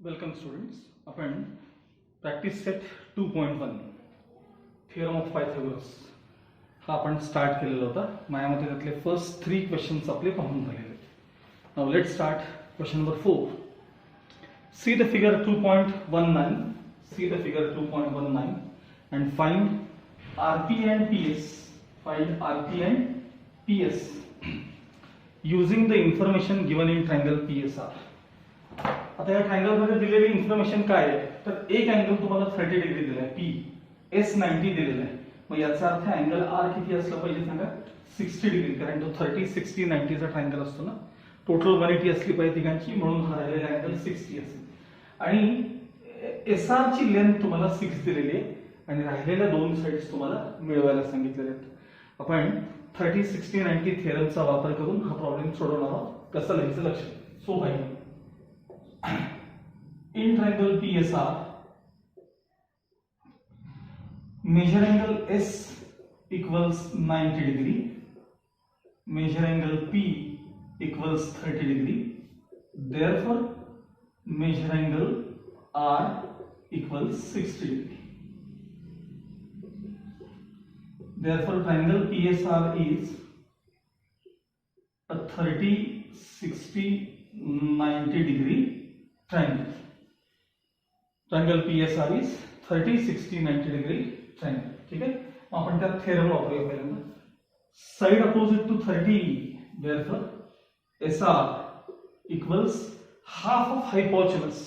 Welcome students. आपण practice set 2.1 theorem of Pythagoras हा आपण स्टार्ट केलेला होता. माझ्यामध्ये त्यातले फर्स्ट 3 क्वेश्चन्स आपले पाहून झालेले आहेत. Now let start question number 4. See the figure 2.19. See the figure 2.19 and find RP and PS. Find RP and PS using the information given in triangle PSR. आता या ट्रायंगल मध्ये दिलेली इन्फॉर्मेशन काय आहे तर एक अँगल तुम्हाला 30 डिग्री दिलाय P, S 90 दिलेला आहे. मग याचा अर्थ अँगल R किती असला पाहिजे सांगा? 60 डिग्री. कारण तो 30 60 90 चा ट्रायंगल असतो ना. टोटल 180 असली पाहिजे तिघांची, म्हणून हा राहिलेला अँगल 60 असेल. आणि SR ची लेंथ तुम्हाला 6 दिलेली आहे आणि राहिलेल्या दोन साइड्स तुम्हाला मिळवायला सांगितलेले आहेत. आपण 30 60 90 थिअरमचा वापर करून हा प्रॉब्लेम सोडवणार आहोत. कसं लिहायचं लक्षात. सो भाई in triangle PSR, measure angle S equals 90 degree, measure angle P equals 30 degree, therefore measure angle R equals 60 degree. Therefore triangle PSR is a 30 60 90 degree triangle. Triangle PSR is 30 60 90 degree triangle. ठीक है. आपण त्यात theorem वापरूया पहिल्यांदा. Side opposite to 30, therefore SR equals half of hypotenuse.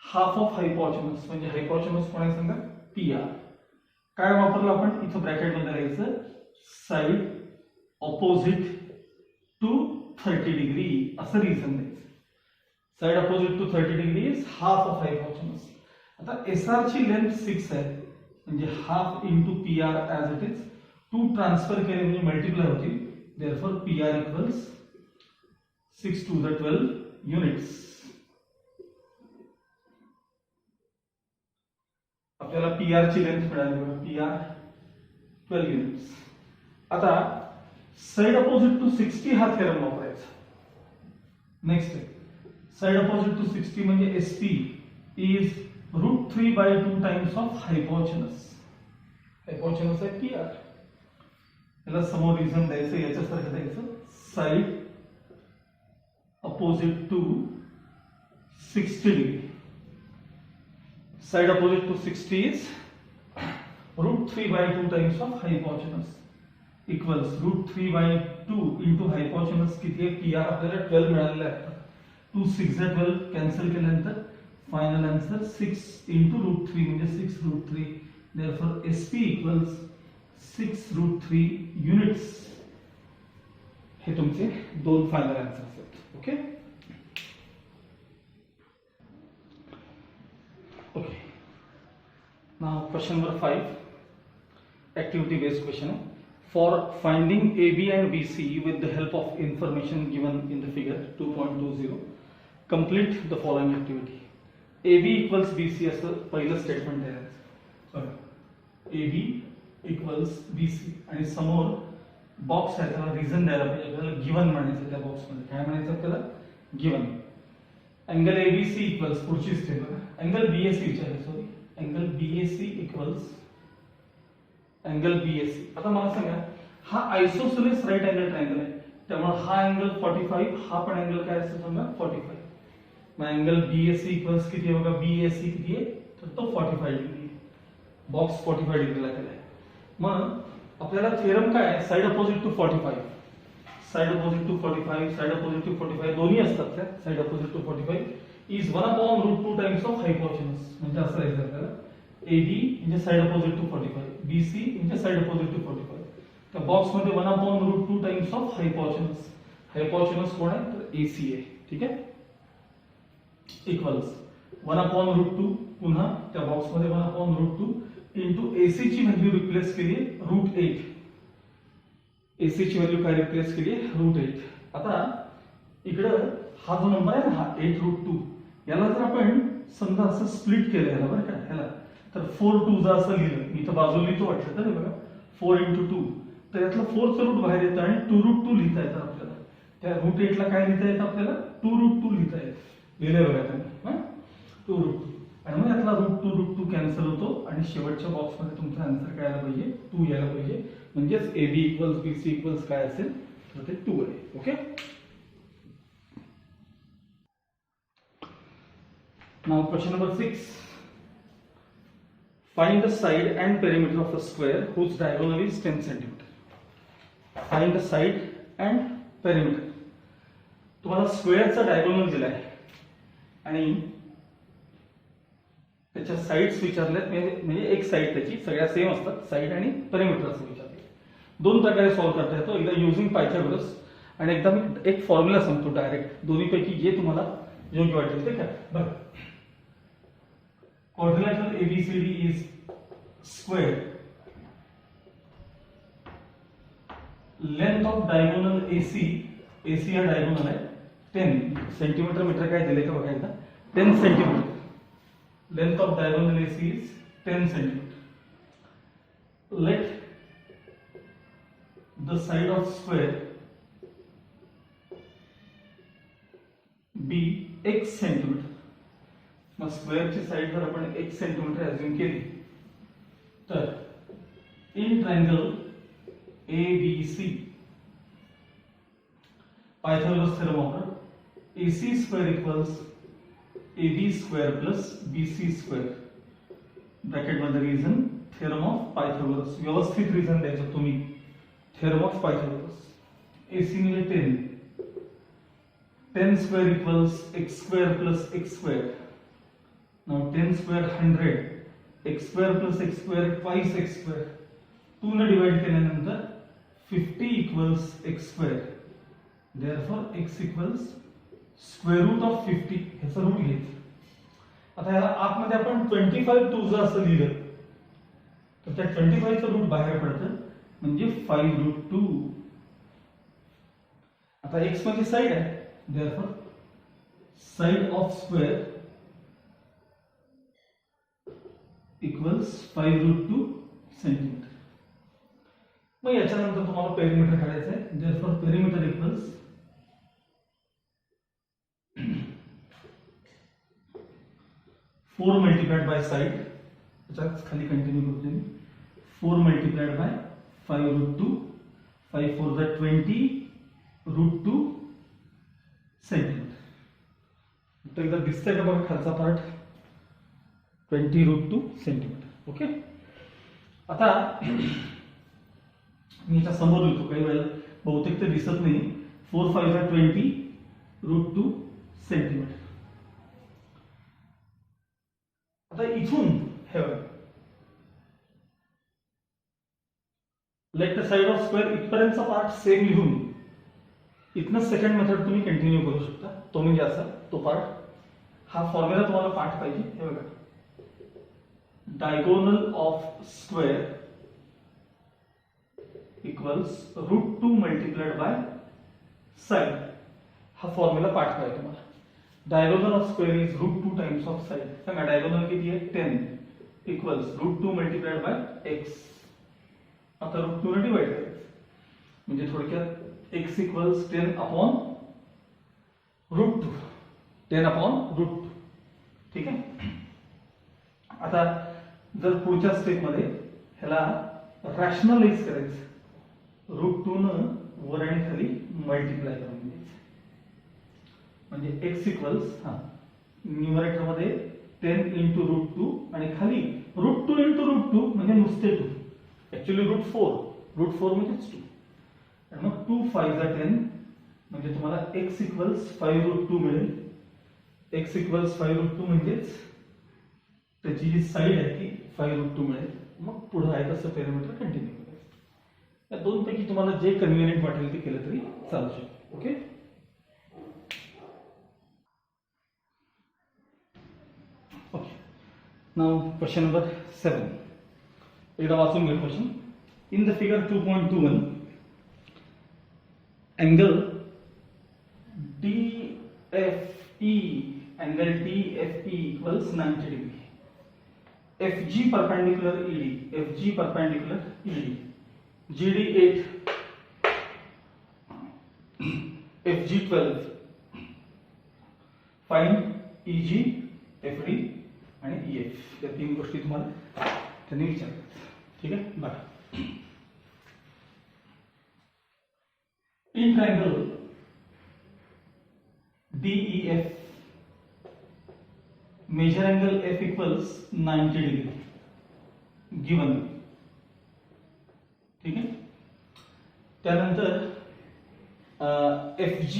Half of hypotenuse म्हणजे hypotenuse कोण आहे सांगा? PR. काय वापरलं आपण इथं ब्रॅकेट मध्ये लिहायचं साइड ऑपोजिट टू 30 डिग्री असं रिझन द्यायचं. Side opposite to 30 degree is half of hypotenuse. आता SR ची लेंथ 6 आहे म्हणजे half into PR as it is. 2 transfer केले म्हणजे मल्टिप्लाय होतील. Therefore PR equals 6 to the 12 units. आपल्याला PR ची लेंथ मिळाली बघा. PR 12 units. आता साइड अपोजिट टू 60 हा थेरम वापरायचा. नेक्स्ट आहे साइड अपोजिट टू 60 म्हणजे SP is √3/2 times of hypotenuse. Hypotenuse आहे PR. याला समोर रिझन द्यायचं, याच्यासारखं द्यायचं side opposite to 60 degree. Side opposite to 60 is √3/2 times of hypotenuse equals √3/2 into hypotenuse किती आहे? PR आपल्याला 12 मिळालेला आहे. 2 6 12 कॅन्सल केल्यानंतर फायनल आन्सर 6 इंटू √3 म्हणजे 6√3. Therefore SP equals 6√3 units. हे तुमचे दोन फायनल आन्सर्स आहेत. Okay okay. Now question number 5 activity based question है. For finding AB and BC with the help of information given in the figure 2.20, complete the following activity. AB equals BC असं पहिलं statement आहे. AB equals BC आणि समोर box आहे त्याला reason द्यायला पाहिजे. आपल्याला गिवन म्हणायचं. त्या बॉक्समध्ये काय म्हणायचं आपल्याला? गिवन. अँगल ABC इक्वल्स पुढची स्टेप बघा. अँगल BAC विचारलं. Sorry angle BAC equals angle BAC. आता मला सांगा हा आयसोसेलेस राईट अँगल ट्रायंगल आहे त्यामुळे हा अँगल 45, हा पण अँगल काय असतो समजा 45. मग अँगल BAC इक्वल्स किती आहे बघा. BAC किती आहे तर तो 45 डिग्री. बॉक्स 45 डिग्रीला केलाय. मग आपल्याला थेरम काय आहे? Side opposite to 45. Side opposite to 45, side opposite to 45 दोन्ही असतात त्या. Side opposite to 45 is 1/√2 times of hypotenuse. म्हणजे असं राहायचं आपल्याला AB म्हणजे साइड अपोजिट टू 45, BC म्हणजे साइड अपोजिट टू 45. त्या बॉक्स मध्ये 1/√2 टाइम्स ऑफ हायपोटेन्यूस. हायपोटेन्यूस कोण आहे तर AC आहे. ठीक आहे. इक्वल्स 1/√2 पुन्हा त्या बॉक्स मध्ये 1/√2 इंटू AC ची व्हॅल्यू रिप्लेस केली √8. AC ची व्हॅल्यू काय रिप्लेस केली √8. आता इकडं हा जो नंबर आहे ना हा 8√2 याला जर आपण समजा असं स्प्लिट केलं याला बरं का ह्याला तर 4 2 जा असं लिहिलं. मी तर बाजूला लिहितो वाटलं तर बघा 4 × 2 तर यातलं 4 चं रूट बाहेर येतं आणि 2√2 लिहिता येतं आपल्याला. त्या √8 ला काय लिहिता येतं आपल्याला? 2√2 लिहिता येतं. लिहिले बघा त्यांनी. 2 रूट 2 आणि मग यातला रूट 2 कॅन्सल होतो आणि शेवटच्या बॉक्समध्ये तुमचा आन्सर काय आला पाहिजे 2 यायला पाहिजे म्हणजेच AB इक्वल्स BC इक्वल्स काय असेल तर ते 2 आहे. Okay. Now question number 6. Find the side and perimeter of a square whose diagonal is 10 cm. Find the side and perimeter. तुम्हाला स्क्वेअरचा डायगोनल दिलाय आणि त्याच्या साइड्स विचारल्यात म्हणजे एक साइड त्याची सगळ्या सेम असतात साइड आणि पेरिमीटर असं विचारले. दोन प्रकारे सॉल्व्ह करता येतो एकदा युजिंग पायथागोरस आणि एकदा मी एक फॉर्म्युला सांगतो डायरेक्ट दोन्हीपैकी जे तुम्हाला योग्य वाटेल ते काय. बघा quadrilateral ABCD is square. Length of diagonal AC हा diagonal आहे 10 सेंटीमीटर मीटर काय दिले का बघायला 10 centimetre. Length of diagonal AC is 10 centimeter. Let the side of square be x centimeter. मग स्क्वेअरची साइड जर आपण 1 सेंटीमीटर अज्युम केली तर in triangle ABC Pythagoras theorem वापर AC square equals AB square plus BC square bracket मध्ये reason theorem of Pythagoras व्यवस्थित reason द्यायचं तुम्ही थेरम ऑफ पायथागोरस AC म्हणजे 10 square equals x square plus x square. Now 10 square 100 x square plus x square twice x square 2 ने divide केल्यानंतर 50 equals x square. Therefore x equals square root of 50 ह्याचा route घ्यायचा. आता याला आतमध्ये आपण 25 to जर असं लिहिलं तर त्या 25 चं रूट बाहेर पडतं म्हणजे 5 रूट 2. आता x म्हणजे साइड आहे therefore side of square equals 5 root 2 centimetre. मग याच्यानंतर तुम्हाला पेरिमीटर काढायचं आहे therefore perimeter equals 4 multiplied by side त्याच्यात खाली कंटिन्यू करतो मी 4 मल्टिप्लाइड बाय 5 रूट 2 5 4 द 20 रूट 2 सेंटीमीटर. तर एकदा दिसतंय का बघा खालचा पार्ट 20 रूट 2 सेंटीमीटर. ओके. आता मी याच्या समोर लिहितो काही वेळेला बहुतेक ते दिसत नाही 4 5 द 20 रूट 2 सेंटीमीटर. आता इथून हे let the side of square इथपर्यंतचा पार्ट सेम लिहून इथनं सेकंड मेथड तुम्ही कंटिन्यू करू शकता. तो म्हणजे असा तो पार्ट हा फॉर्म्युला तुम्हाला पाठ पाहिजे. हे बघा diagonal of square equals root 2 multiplied by side. हा फॉर्म्युला पाठ पाहिजे तुम्हाला. diagonal of square is root 2 times of side. सांगा diagonal किती आहे 10 equals root 2 multiplied by x. आता root 2 ने डिवाइड करायचं म्हणजे थोडक्यात x equals 10 upon root 2 10 upon root 2. ठीक आहे. आता जर पुढच्या स्टेप मध्ये ह्याला रॅशनलाइज करायचं रूट 2 न वर आणि खाली मल्टिप्लाय करून द्यायचं म्हणजे x इक्वल्स न्यूमरेटर मध्ये 10 इंटू रूट 2 आणि खाली रूट 2 इंटू रूट 2 म्हणजे नुसते 2 ऍक्च्युअली रूट 4 म्हणजेच 2 आणि मग 2 5 जा 10 म्हणजे तुम्हाला x इक्वल्स 5 रूट 2 मिळेल. x इक्वल्स 5 रूट 2 म्हणजेच त्याची जी साइड आहे ती 5 रूट 2 मिळेल. मग पुढे आहे तसं पेरिमीटर कंटिन्यू करायचं. या दोन पैकी तुम्हाला जे कन्व्हिनियंट वाटेल ते केलं तरी चालू शकतं. Okay. Okay. Now question number 7 एकदा वाचून घेऊ question. In the figure 2.21 angle DFE angle DFE equals 90 degree. FG perpendicular ED, GD 8, FG 12. Find EG, F D आणि ई एफ या 3 गोष्टी तुम्हाला त्यांनी विचारतात. ठीक आहे. बघा, in triangle DEF measure angle F equals 90 degree given. ठीक आहे. त्यानंतर FG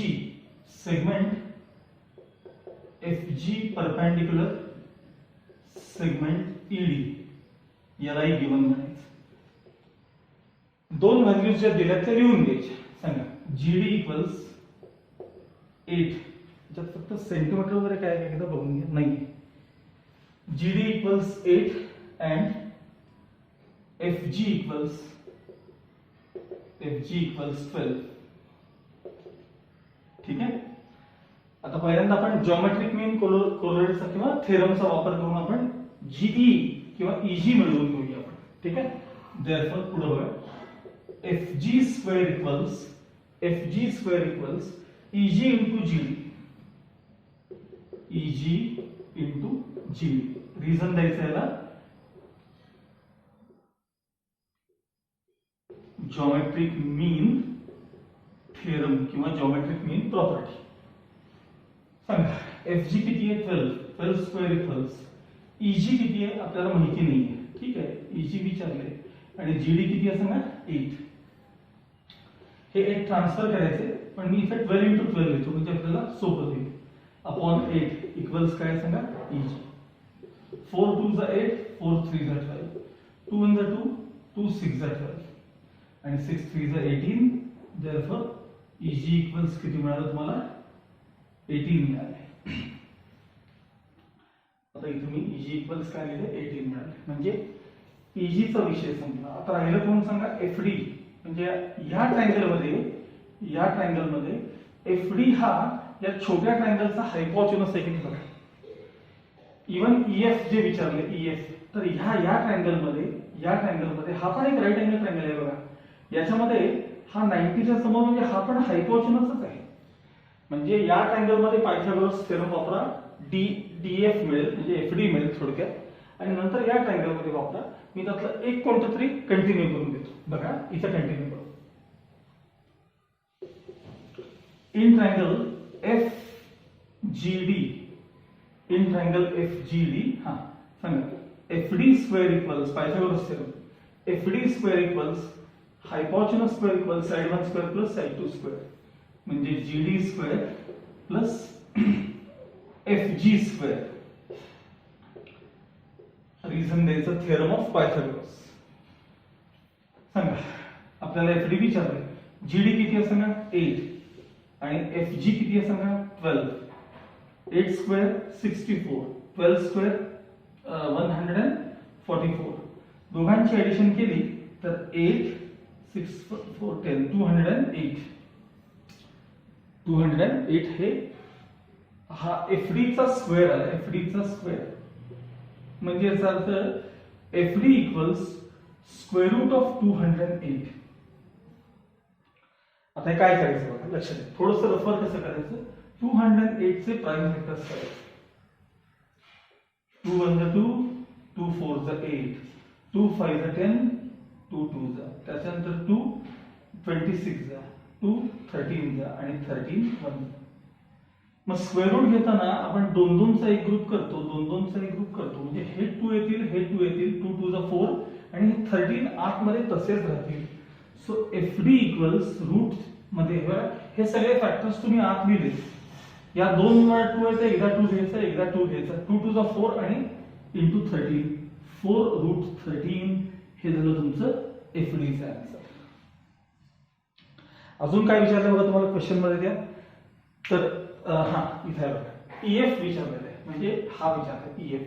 segment FG perpendicular segment ED यालाही गिवन म्हणायचं. 2 व्हॅल्यूज ज्या दिल्या त्या लिहून घ्यायच्या. सांगा GD इक्वल्स 8. त्याच्यात फक्त सेंटीमीटर वगैरे काय काय एकदा बघून घ्या. नाही, GD equals 8 and FG equals 12. ठीक आहे. आता पहिल्यांदा आपण जॉमेट्रिक मीन कोरिलेटचा किंवा थेरमचा वापर करून आपण GE किंवा EG मिळवून घेऊया आपण. ठीक आहे. देअरफॉर पुढे बघा, FG square equals EG into GD. EG into GD. Reason द्यायचं याला जॉमेट्रिक मीन थेरम किंवा जॉमेट्रिक मीन प्रॉपर्टी. सांगा FG किती आहे? 12 स्क्वेअर इक्वल्स EG किती आहे आपल्याला माहिती नाहीये. ठीक आहे. EG विचारले आणि GD किती आहे सांगा 8. हे 8 ट्रान्सफर करायचे, पण मी इथे 12 इंटू 12 लिहितो म्हणजे आपल्याला सोपं होईल. अपॉन 8 इक्वल्स काय सांगा EG. 4 2 जा 8, 4 3 जा 12, 2 1 जा 2, 2 6 जा 12 आणि 6 3 जा 18. देअरफॉर EG इक्वल्स किती मिळालं तुम्हाला? 18 मिळाले. आता इथे मी EG इक्वल्स काय लिहिले? 18 मिळाले. म्हणजे EG चा विषय संपला. आता राहिलं कोण सांगा? FD. म्हणजे या ट्रायंगल मध्ये FD हा या छोट्या ट्रायंगलचा हायपोटेन्यूज आहे की नाही बघा. इवन EF जे विचारले EF, तर या ट्रायंगल मध्ये हा पण एक राईट अँगल ट्रायंगल आहे बघा. याच्यामध्ये हा 90 च्या समोर म्हणजे हा पण हायपोटेन्यूजच आहे. म्हणजे या ट्रायंगल मध्ये पायथागोरस थेरम वापरा, DF मिळेल म्हणजे FD मिळेल थोडक्यात. आणि नंतर या ट्रायंगल मध्ये वापरा. मी त्यातलं एक कोणतं तरी कंटिन्यू करून देतो. बघा इथे कंटिन्यू करू. इन ट्रायंगल FGD हा सांगा FD square equals Pythagoras theorem. FD square equals hypotenuse square equals side 1 square plus side 2 square म्हणजे GD square plus FG square. Reason द्यायचं थेरम ऑफ पायथागोरस. सांगा आपल्याला FD विचारले, GD किती आहे सांगा 8 आणि FG किती आहे सांगा 12. 8 स्क्वेअर 64, 12 स्क्वेअर 144. दोघांची ऍडिशन केली तर 8 6 4 10 208 हे हा FD चा स्क्वेअर आला. FD चा स्क्वेअर म्हणजे याचा अर्थ FD equals square root of 208. आता हे काय करायचं बघा, लक्षात द्या. थोडंसं रफर कसं करायचं? 208 चे प्राइम फॅक्टर्स करायचे. 2 1 जा 2, 2 4 जा 8, 2 5 जा 10, 2 2 जा, त्याच्यानंतर 2 26 जा, 2 13 जा आणि 13 1. मग स्क्वेअर रूट घेताना आपण 2 2 चा एक ग्रुप करतो, 2 2 चा एक ग्रुप करतो म्हणजे हे 2 येतील, हे 2 येतील, 2 2 जा 4 आणि हे 13 आतमध्ये तसेच राहतील. सो FD इक्वल्स रूट मध्ये हे सगळे फॅक्टर्स तुम्ही आत लिहिले. या 2 वेळा 2 येते, एकदा 2 घ्यायचा, एकदा 2 घ्यायचा, 2 2 जा 4 आणि इंटू 13, 4 रूट 13 हे झालं तुमचं FD चा आन्सर. अजून काय विचारलं बघा तुम्हाला क्वेश्चन मध्ये द्या. तर हा इथे बघा EF विचारलेलं आहे म्हणजे हा विचारला EF.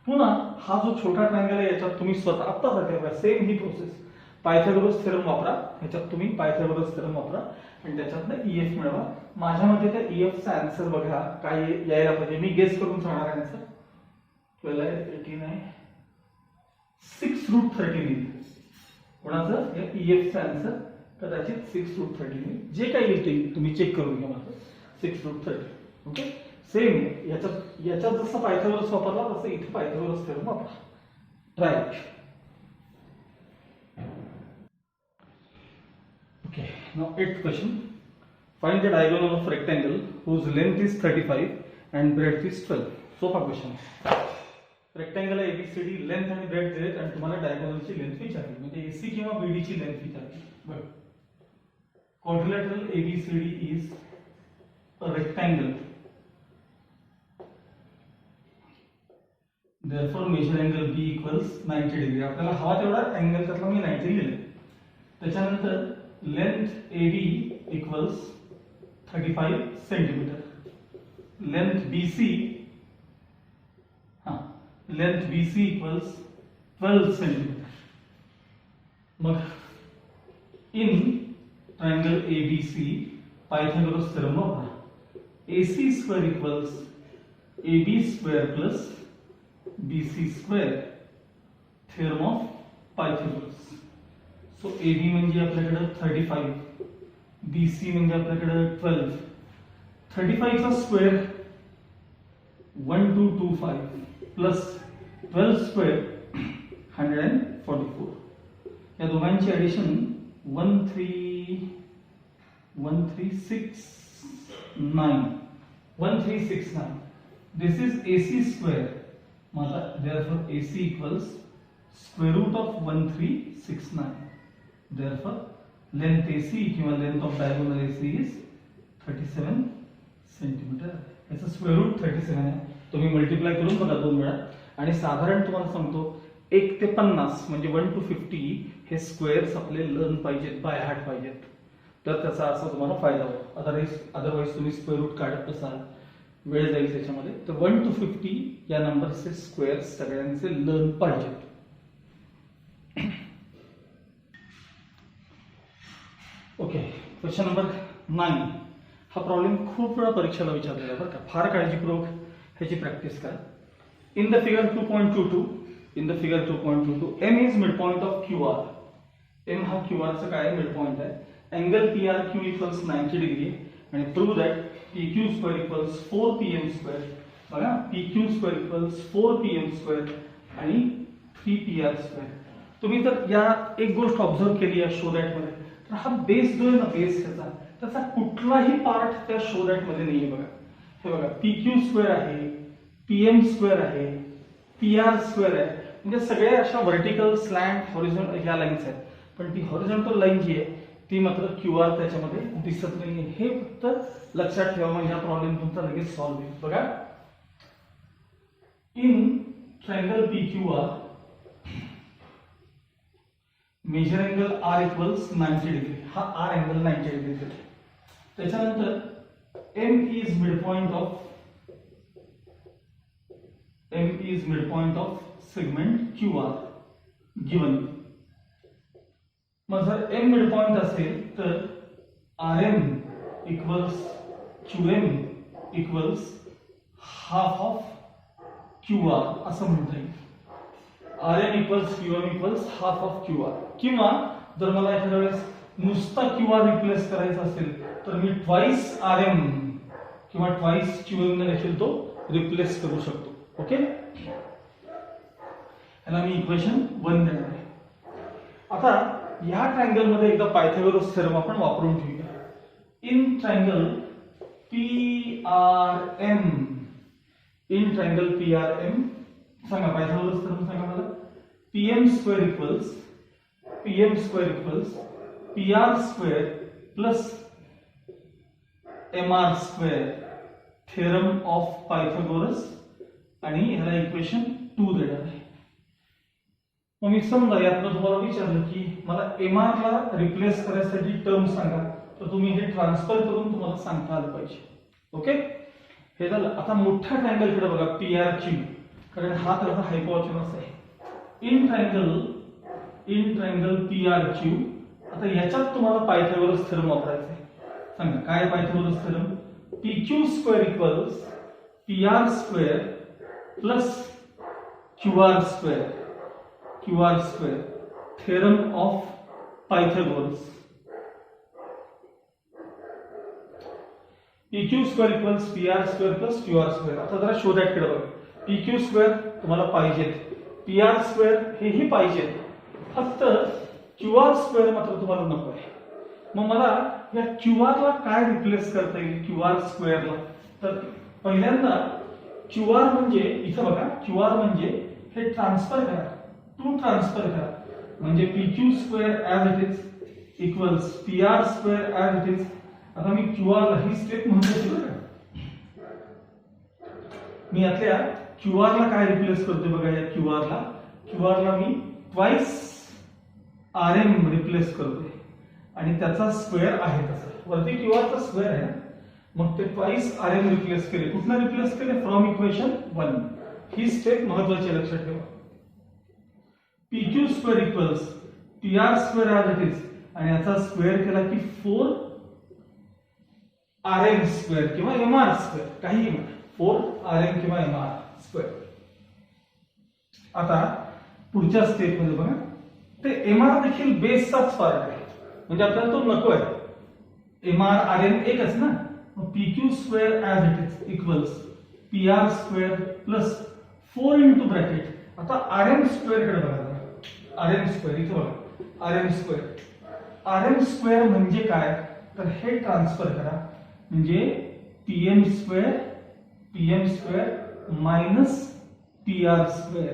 पुन्हा हा जो छोटा ट्रायंगल आहे याच्यात तुम्ही स्वतः आता बघा सेम ही प्रोसेस. पायथागोरस थेरम वापरा, ह्याच्यात तुम्ही पायथागोरस थेरम वापरा आणि त्याच्यातनं EF मिळवा. माझ्या मते त्या EF चा आन्सर बघा काय यायला पाहिजे. मी गेस करून सांगणार आन्सर 12 आहे, 18 आहे, 6 रूट 13 येईल. कोणाचं? या EF चा आन्सर कदाचित 6 रूट 13 येईल. जे काही येईल तुम्ही चेक करून घ्या माझं. 6 रूट 13. ओके. सेम याच्यात जसं पायथागोरस वापरला तसं इथे पायथागोरस थेरम वापरा. Try. Okay, now 8th question. Find the diagonal of rectangle whose length is 35 and breadth is 12. सोपा क्वेश्चन. रेक्टँगल ABCD लेंथ आणि ब्रेथ दिलेत आणि तुम्हाला डायगोनलची लेंथ विचारली, म्हणजे AC किंवा BD ची लेंथ विचारली. बघ, quadrilateral ABCD is a rectangle. Therefore measure angle B equals 90 degree. आपल्याला हवा तेवढा अँगल त्यातला मी 90 लिहिले. त्याच्यानंतर length AB equals 35 centimetre. Length BC equals 12 centimetre. मग in triangle ABC Pythagoras theorem वापरा. AC square equals AB square plus BC square, theorem of Pythagoras. So AB म्हणजे आपल्याकडे 35, BC म्हणजे आपल्याकडे 12. 35 चा स्क्वेअर 1225 प्लस 12 स्क्वेअर 144. या दोघांची addition 1369. This is AC square. मला therefore AC equals square root of 1369. Therefore length AC किंवा length of diagonal AC is 37 centimetre. याचा स्क्वेअर रूट 37 आहे. तुम्ही मल्टिप्लाय करून बघा 2 वेळा. आणि साधारण तुम्हाला सांगतो 1 ते 50 म्हणजे 1 to 50 हे स्क्वेअर्स आपले लर्न पाहिजेत, बाय हार्ट पाहिजेत, तर त्याचा असा तुम्हाला फायदा होईल. अदरवाइज तुम्ही स्क्वेअर रूट काढत असाल, वेळ जाईल त्याच्यामध्ये. तर 1 to 50 या नंबरचे स्क्वेअर सगळ्यांचे लर्न पाहिजेत. Okay, question number 9. हा प्रॉब्लेम खूप वेळा परीक्षेला विचारलेला आहे बरं का. फार काळजीपूर्वक ह्याची प्रॅक्टिस करा. In the figure 2.22 m is mid point of QR. m हा QR चा काय मिड पॉइंट आहे. अँगल PRQ इक्वल्स 90 डिग्री आणि prove that PQ square equals 4PM square. बघा, PQ square equals 4PM square आणि 3PR स्क्वेअर. तुम्ही तर या एक गोष्ट ऑब्झर्व केली या शो दॅट मध्ये, तर हा बेस जो आहे ना, बेस त्याचा कुठलाही पार्ट त्या शो दॅट मध्ये नाहीये. बघा, हे बघा, PQ स्क्वेअर आहे, PM स्क्वेअर आहे, PR स्क्वेअर आहे, म्हणजे सगळे अशा व्हर्टिकल, स्लॅन्ट, हॉरिझॉन्टल ह्या लाईन्स आहेत. पण ती हॉरिझॉन्टल लाईन जी आहे ती मात्र QR त्याच्यामध्ये दिसत नाहीये. हे फक्त लक्षात ठेवा, म्हणजे हा प्रॉब्लेम तुमचा लगेच सॉल्व्ह होईल. बघा, in triangle PQR measure angle R equals 90 degree. हा R अँगल 90 डिग्री. त्याच्यानंतर M is mid point of segment QR given. मग जर M मिड पॉइंट असेल तर RM equals QM equals half of QR असं म्हणता येईल. RM equals QM equals half of QR. किंवा जर मला एखाद्या वेळेस नुसता QR रिप्लेस करायचा असेल तर मी ट्वाइस RM किंवा ट्वाइस QM ने देखील तो रिप्लेस करू शकतो. ओके, ह्याला मी इक्वेशन 1 देणार आहे. आता या ट्रायंगल मध्ये एकदा पायथागोरस थेरम आपण वापरून ठेवूया. इन ट्रायंगल PRM सांगा, पायथागोरस थेरम सांगा मला. PM square equals PR square plus MR square, theorem of Pythagoras, आणि ह्याला इक्वेशन 2 देणार आहे. मग मी समजा यातनं तुम्हाला विचारलं की मला MR ला रिप्लेस करायसाठी टर्म सांगा, तर तुम्ही हे ट्रान्सफर करून तुम्हाला सांगता आलं पाहिजे. ओके, हे झालं. आता मोठ्या ट्रायंगल कडे बघा, PRQ, कारण हा त्याचा हायपोटेन्यूज आहे. In triangle PRQ. आता याच्यात तुम्हाला पायथागोरस थेरम वापरायचा आहे. सांगा काय Pythagoras theorem. PQ square equals PR square plus QR square, theorem of Pythagoras. PQ square equals PR square plus QR square. आता जरा शोधाकडे बघा. PQ स्क्वेअर तुम्हाला पाहिजेत, PR स्क्वेअर हेही पाहिजेत, फक्त QR स्क्वेअर मात्र तुम्हाला नको आहे. मग मला या QR ला काय रिप्लेस करता येईल QR स्क्वेअरला? तर पहिल्यांदा QR म्हणजे इथं बघा, QR म्हणजे हे ट्रान्सफर करा, टू ट्रान्सफर करा, म्हणजे PQ square as it is equals PR square as it is. आता मी QR ला ही स्टेप महत्वाची बघा, मी यातल्या QR ला काय रिप्लेस करतोय बघा. या QR ला मी ट्वाइस RM रिप्लेस करतोय आणि त्याचा स्क्वेअर आहे तसा, वरती QR चा स्क्वेअर आहे, मग ते ट्वाइस RM रिप्लेस केले. कुठनं रिप्लेस केले? From equation 1. ही स्टेप महत्वाची लक्षात ठेवा. PQ square equals PR square as it is आणि याचा स्क्वेअर केला की 4 RM स्क्वेअर किंवा MR स्क्वेअर, काही 4 RM किंवा MR स्क्वेअर. आता पुढच्या स्टेप मध्ये बघा, ते MR देखील बेसचाच पार्ट आहे, म्हणजे आपल्याला तो नको आहे. MR RM एकच ना. PQ square as it is equals PR square plus 4 into bracket. आता RM स्क्वेअर कडे बघा. RM स्क्वेअर इथे बघा, RM स्क्वेअर. RM स्क्वेअर म्हणजे काय? तर हे ट्रान्सफर करा, म्हणजे PM square minus PR square.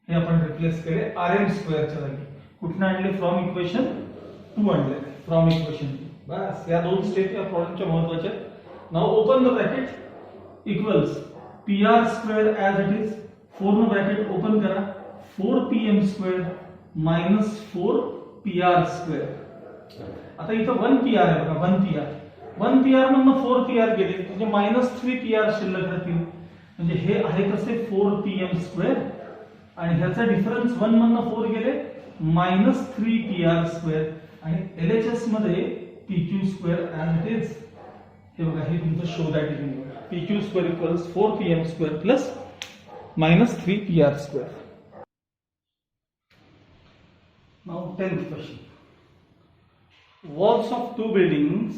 हे आपण रिप्लेस केले RM स्क्वेअरच्या जागी. कुठनं आणले? फ्रॉम इक्वेशन 2 आणले, फ्रॉम इक्वेशन 2. बस या दोन स्टेप या प्रॉब्लेमच्या महत्वाच्या. Now open the bracket equals PR square as it is. 4 न ब्रॅकेट ओपन करा, 4PM square minus 4PR square. आता इथं 1PR आहे बघा, 1PR मधनं 4PR गेले म्हणजे मायनस 3PR शिल्लक राहतील, म्हणजे हे आहे तसे 4PM स्क्वेअर आणि ह्याचा डिफरन्स 1 मधनं 4 गेले मायनस 3PR स्क्वेअर आणि LHS मध्ये PQ square as it is. हे बघा, हे तुमचं show that is PQ square equals 4PM square plus minus 3PR square. Now 10th question. Walls of two buildings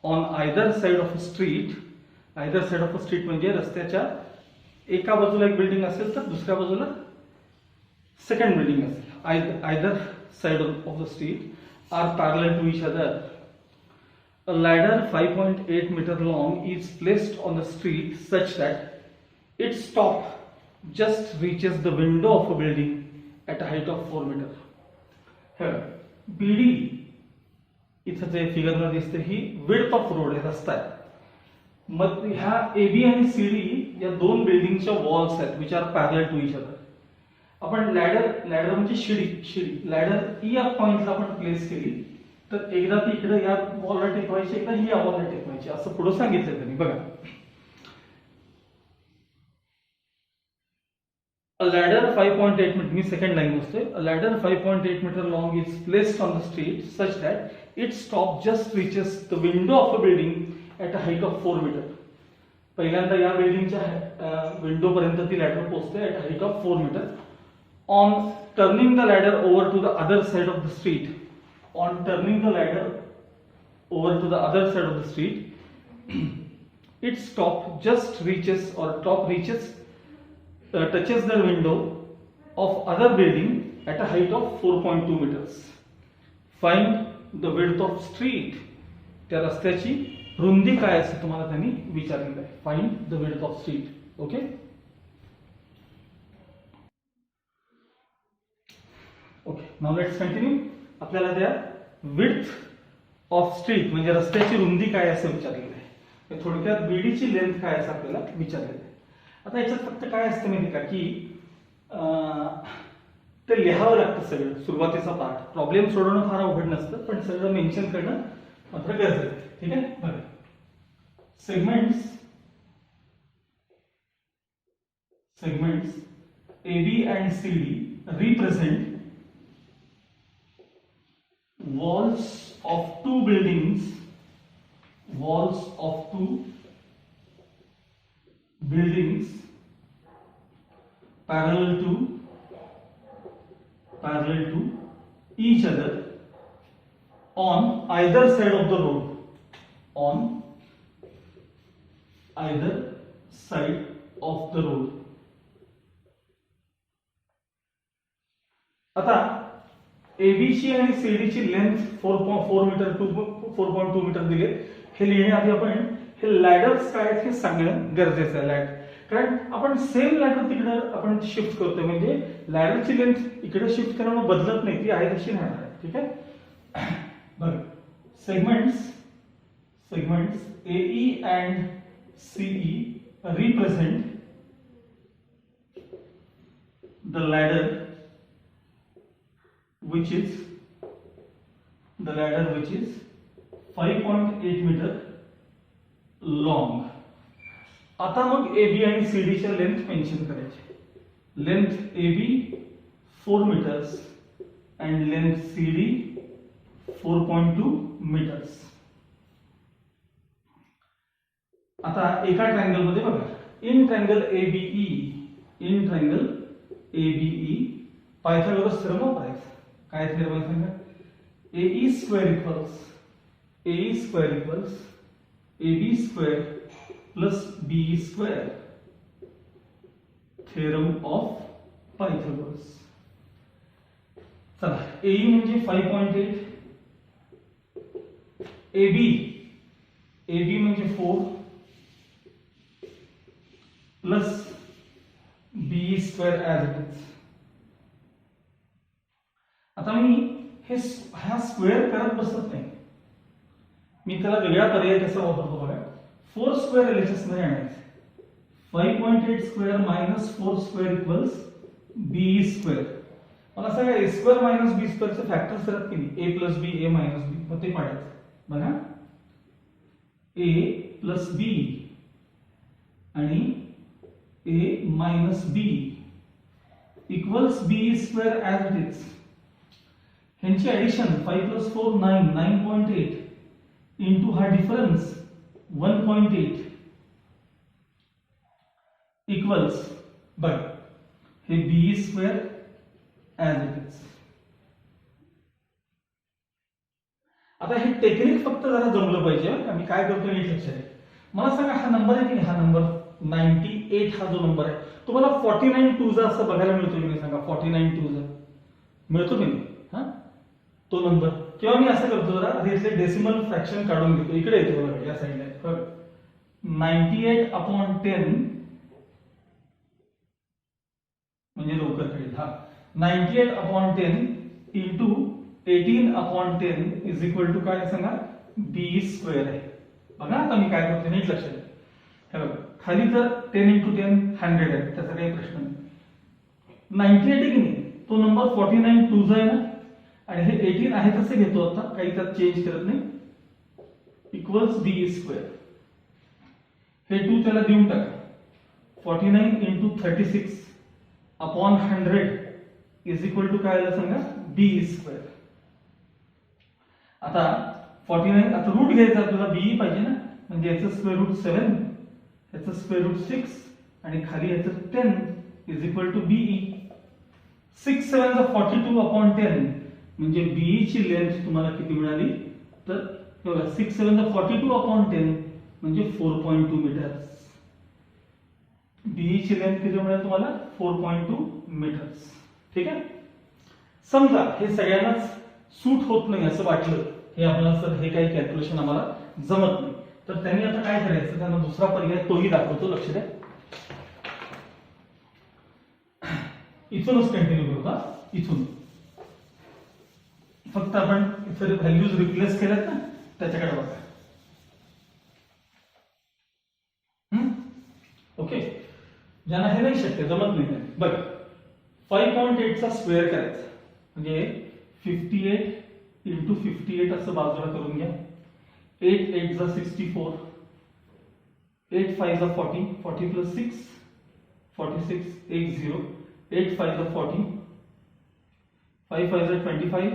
on either side of a street. Either side of a street म्हणजे रस्त्याच्या एका बाजूला एक building असेल तर दुसऱ्या बाजूला second building असेल. Either side of the street are parallel to each other. A ladder 5.8 meter long is placed on the street such that its top just reaches the window of a building at a height of 4 meter. Here, BD इथं जे फिगरला दिसते ही width of road आहे, रस्ता आहे. मग ह्या AB आणि CD या दोन बिल्डिंगच्या वॉल्स आहेत which are parallel to each other. आपण लॅडर म्हणजे शिडी लॅडर या पॉइंटला आपण प्लेस केली तर एकदा ती इकडे या वॉलला टेकवायची, एकदा ही या वॉलला टेकवायची, असं पुढे सांगितलं त्यांनी. बघा, A ladder 5.8 meter, me second line बसतोय. A ladder 5.8 meter long is placed on the street such that its top just reaches the window of a building at a height of 4 meter. पहिल्यांदा या बिल्डिंगच्या window पर्यंत ती ladder पोहोचते at a height of 4 meter. On turning the ladder over to the other side of the street, on turning the ladder over to the other side of the street, its top just reaches or top reaches touches the window of other building at a height of 4.2 meters. Find the width of street. त्या रस्त्याची रुंदी काय असते तुम्हाला त्यांनी विचारलेलं आहे. Find the width of street. Okay, now let's continue. आपल्याला त्या विड्थ ऑफ स्ट्रीट म्हणजे रस्त्याची रुंदी काय असं विचारलेलं आहे. थोडक्यात BD ची लेंथ काय असं आपल्याला विचारलेलं आहे. आता याच्यात फक्त काय असतं माहिती का की ते लिहावं लागतं सगळं, सुरुवातीचा पार्ट. प्रॉब्लेम सोडवणं फार अवघड नसतं, पण सगळं मेन्शन करणं मात्र गरजेचं आहे. ठीक आहे, बघा. Segments AB and CD represent walls of two buildings parallel to each other on either side of the road. On either side of the road. आता एबीसी आणि सीडीची लेंथ 4 मीटर टू 4.2 मीटर दिले. हे लिहिण्याआधी आपण हे लॅडर्स काय आहेत हे सांगणं गरजेचं आहे. लॅडर कारण आपण सेम लॅडर तिकडे आपण शिफ्ट करतोय, म्हणजे लॅडरची लेंथ इकडे शिफ्ट करणं बदलत नाही, ती आहे तशी राहणार आहे. ठीक आहे. बघ, segments AE and CE represent the ladder which is 5.8 meter long. आता मग AB आणि CD च्या लेंथ मेन्शन करायचे. Length AB 4 meters and length CD 4.2 meters. आता एका ट्रायंगल मध्ये बघा, in triangle ABE Pythagoras theorem वापरायचा. काय थेरम आहे सांगा? AE square equals AB square plus BE square, theorem of Pythagoras. चला, AE म्हणजे 5.8, AB म्हणजे 4 plus BE square as it is. आता मी हा स्क्वेअर करत बसत नाही, मी त्याला वेगळा पर्याय कसा वापरतो बघा. 4 स्क्वेअर LHS मध्ये आणायचं. 5.8 square minus 4 square equals BE square. मला सांगा A स्क्वेअर मायनस B स्क्वेअरचे फॅक्टर्स आहेत की नाही? A plus B, A minus B, मग ते पाडायचं. बघा, A प्लस B आणि A minus B equals BE square as it is. ह्यांची ऍडिशन 5 प्लस 4 9.8 इंटू हा डिफरन्स 1.8 इक्वल्स, बघ, हे BE square as it is. आता हे टेक्निक फक्त जरा जमलं पाहिजे. आम्ही काय करतो नीट लक्षात आहे. मला सांगा, हा नंबर आहे की नाही, हा नंबर 98 हा जो नंबर आहे, तुम्हाला 49 टूजा असं बघायला मिळतो की नाही सांगा? 49 टूजा मिळतो की नाही? हा, तो नंबर. किंवा मी असं करतो, जरा इथले डेसिमल फ्रॅक्शन काढून घेतो. इकडे येतो बघा, या साईडला 98/10 म्हणजे लवकर कळेल. हा, 98/10 इंटू 18/10 इज इक्वल टू काय सांगा? BE स्क्वेअर आहे. बघा, आता मी काय करतो नीट लक्षात आहे. हे बघा, खाली तर 10 इंटू 10 100 आहे, त्याचा काही प्रश्न नाही. 98 आहे की नाही, तो नंबर 49 टूजा आहे ना, आणि हे 18 आहे तसे घेतो, आता काही त्यात चेंज करत नाही, इक्वल्स BE स्क्वेअर. हे 2 त्याला देऊन टाका. 49 into 36 upon 100 is equal to काय आलं सांगा? BE square. आता 49, आता रूट घ्यायचा आपल्याला, BE पाहिजे ना, म्हणजे याचं स्क्वेअर रूट 7, याचं स्क्वेअर रूट 6 आणि खाली याचं 10 इज इक्वल टू BE. 6 7 42/10 म्हणजे BE ची लेंथ तुम्हाला किती मिळाली? तर बघा, 6 7 42/10 म्हणजे 4.2 मीटर्स. BE ची लेंथ किती मिळाली तुम्हाला? 4.2 मीटर्स. ठीक आहे. समजा हे सगळ्यांनाच सूट होत नाही असं वाटलं, हे आपल्याला सर हे काही कॅल्क्युलेशन आम्हाला जमत नाही, तर त्यांनी आता काय करायचं? त्यांना दुसरा पर्याय तोही दाखवतो, लक्ष द्या. इथूनच कंटिन्यू करू का? इथून फक्त आपण इथे व्हॅल्यूज रिप्लेस केल्यात ना, त्याच्याकडे बघा. ओके, ज्यांना हे नाही शक्य, जमत नाही, बघ, 5.8 चा स्क्वेअर करायचा म्हणजे 58 इंटू 58 असं बाजूला करून घ्या. 8 8 जा 64, 8 5 जा 40, 40 प्लस 6 46, 1 0, 8 5 जा 40, 5 5 जा 25,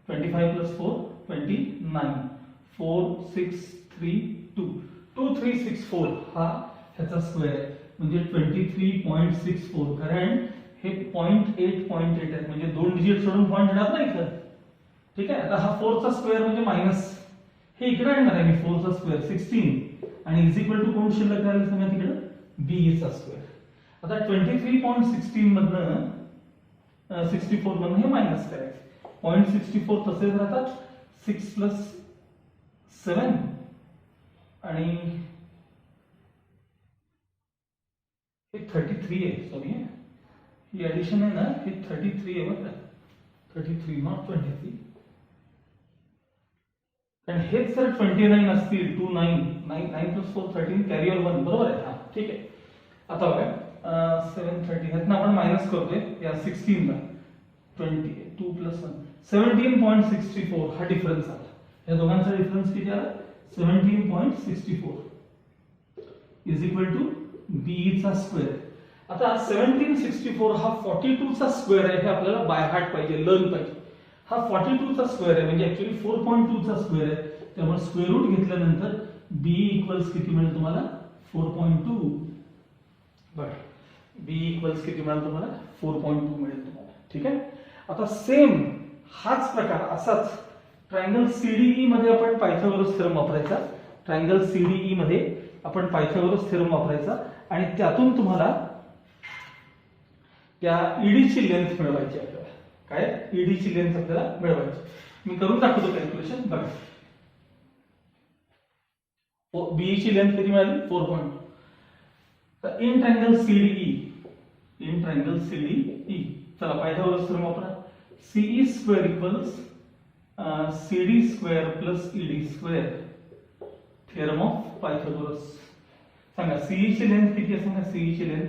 25 प्लस 4 29, 4 6 3 2 2364 हा ह्याचा स्क्वेअर आहे, म्हणजे 23.64. कारण हे 0.8 आहे, म्हणजे 2 डिजिट सोडून पॉईंट येणार नाही इथं. ठीक आहे. आता हा 4 चा स्क्वेअर म्हणजे मायनस, हे इकडे आणणार आहे मी 4 चा स्क्वेअर 16 आणि इज इक्वल टू कोण शिल्लक राहील सांगा तिकडे b चा स्क्वेअर. आता 23.16 मधनं 64 मधनं हे मायनस करायचं. 0.64 तसेच राहतात 6 प्लस 7 आणि हे 33 आहे. सॉरी ही ऍडिशन आहे ना हे 33 आहे बघा 33 नॉट 23 कारण हेच जर 29 असतील 2 9 9 9 प्लस 4 13 कॅरियर 1 बरोबर आहे. हा ठीक आहे. आता बघा 730 ह्यातनं आपण मायनस करतोय या 16 ला 20 2 प्लस 1 17.64 हा डिफरन्स आला. या दोघांचा डिफरन्स किती आला 17.64 इज इक्वल टू b चा स्क्वेअर. आता 1764 हा 42 चा स्क्वेअर आहे हे आपल्याला बाय हार्ट पाहिजे लर्न पाहिजे. हा 42 चा स्क्वेअर आहे म्हणजे ऍक्च्युअली 4.2 चा स्क्वेअर आहे. त्यामुळे स्क्वेअर रूट घेतल्यानंतर b इक्वल्स किती मिळेल तुम्हाला 4.2. बरं b इक्वल्स किती मिळेल तुम्हाला 4.2 मिळेल तुम्हाला. ठीक आहे. आता सेम हाच प्रकार असाच ट्रायंगल सीडीई मध्ये आपण पायथागोरस थेरम वापरायचा. ट्रायंगल सीडीई मध्ये आपण पायथागोरस थेरम वापरायचा आणि त्यातून तुम्हाला त्या ईडी ची लेंथ मिळवायची आपल्याला. काय ईडी ची लेंथ आपल्याला मिळवायची. मी करून दाखवतो कॅल्क्युलेशन बघा. बी ची लेंथ किती मिळाली 4.2. तर इन ट्रायंगल सीडीई चला पायथागोरस थेरम वापरा. CE square equals CD square plus ED square theorem of Pythagoras. सांगा सीई ची लेंथ किती आहे सांगा. सीई ची लेंथ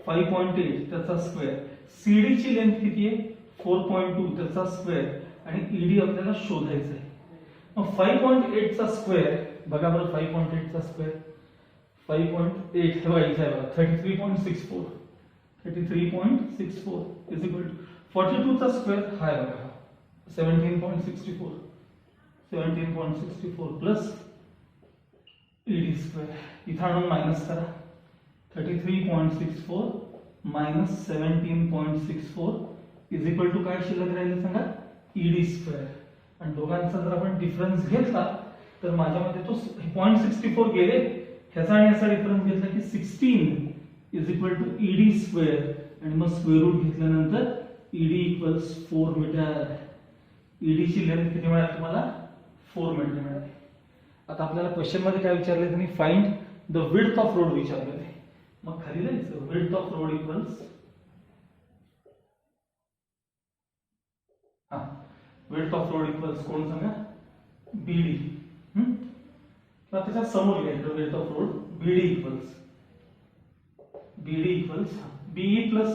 5.8 त्याचा स्क्वेअर. CD ची लेंथ किती आहे 4.2 त्याचा स्क्वेअर आणि ED आपल्याला शोधायचा आहे. मग 5.8 चा स्क्वेअर बघा बरं 5.8 चा स्क्वेअर 5.8 हे बघा इथे आहे बघा 33.64 इज इक्वल टू 42 चा स्क्वेअर हा आहे बघा 17.64 प्लस ED स्क्वेअर. इथं आणून मायनस करा 33.64 मायनस 17.64 इज इक्वल टू काय शिल्लक राहिले सांगा ED स्क्वेअर. आणि दोघांचा जर आपण डिफरन्स घेतला तर माझ्या मते तो 0.64 गेले ह्याचा आणि याचा डिफरन्स घेतला की 16 is equal to ED square आणि मग स्क्वेअर रूट घेतल्यानंतर ED इक्वल्स 4 मीटर. ED ची लेंथ किती मिळाली तुम्हाला 4 मीटर मिळाली. आता आपल्याला क्वेश्चन मध्ये काय विचारले त्यांनी find the width of road विचारलेले. मग खाली लिहायचं width of road equals width of road equals कोण सांगा BD. किंवा त्याच्या समोर लिहायचं width of road BD equals BE plus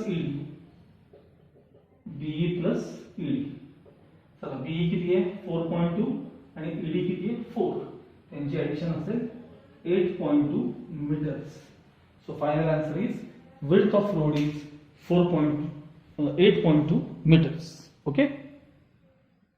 ED. चला BE किती आहे 4.2 आणि ED किती आहे 4. त्यांची ऍडिशन असेल 8.2 metres. So final answer is width of road is 8.2 meters. Okay.